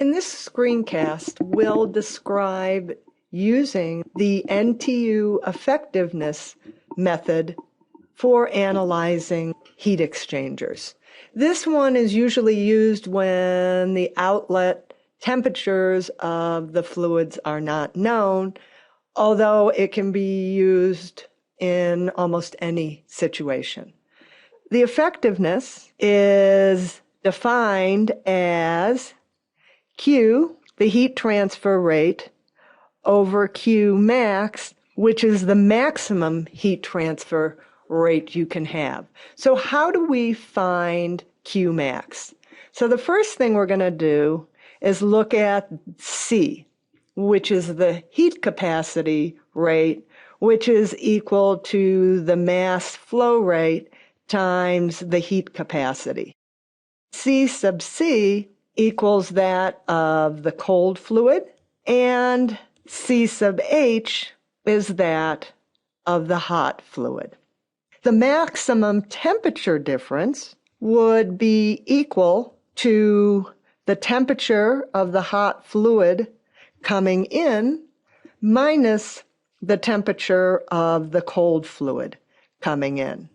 In this screencast, we'll describe using the NTU Effectiveness Method for analyzing heat exchangers. This one is usually used when the outlet temperatures of the fluids are not known, although it can be used in almost any situation. The effectiveness is defined as Q, the heat transfer rate, over Q max, which is the maximum heat transfer rate you can have. So how do we find Q max? So the first thing we're going to do is look at C, which is the heat capacity rate, which is equal to the mass flow rate times the heat capacity. C sub C equals that of the cold fluid, and C sub H is that of the hot fluid. The maximum temperature difference would be equal to the temperature of the hot fluid coming in minus the temperature of the cold fluid coming in.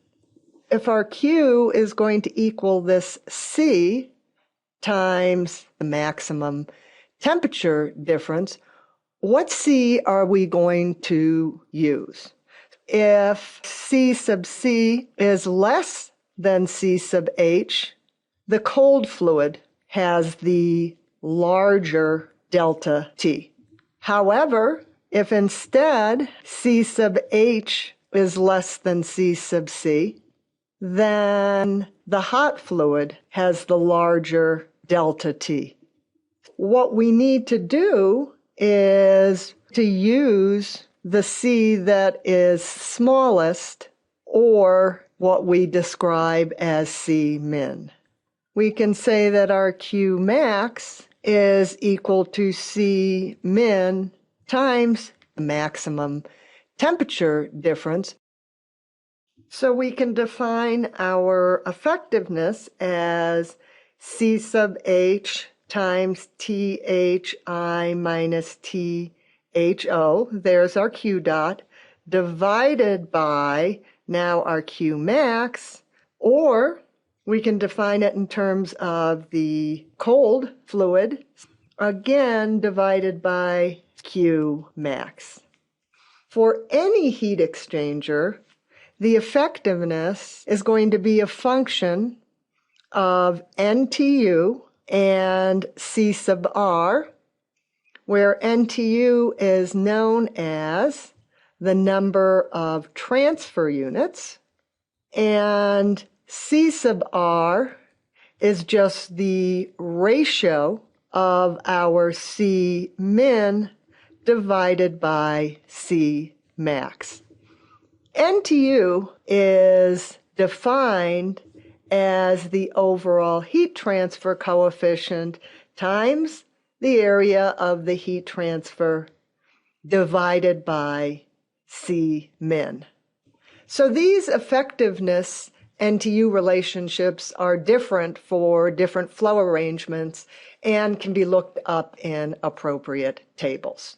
If our Q is going to equal this C times the maximum temperature difference, what C are we going to use? If C sub C is less than C sub H, the cold fluid has the larger delta T. However, if instead C sub H is less than C sub C, then the hot fluid has the larger delta T. What we need to do is to use the C that is smallest, or what we describe as C min. We can say that our Q max is equal to C min times the maximum temperature difference. So we can define our effectiveness as C sub H times THI minus THO, there's our Q dot, divided by now our Q max, or we can define it in terms of the cold fluid, again divided by Q max. For any heat exchanger, the effectiveness is going to be a function of NTU and C sub R, where NTU is known as the number of transfer units, and C sub R is just the ratio of our C min divided by C max. NTU is defined as the overall heat transfer coefficient times the area of the heat transfer divided by C min. So these effectiveness NTU relationships are different for different flow arrangements and can be looked up in appropriate tables.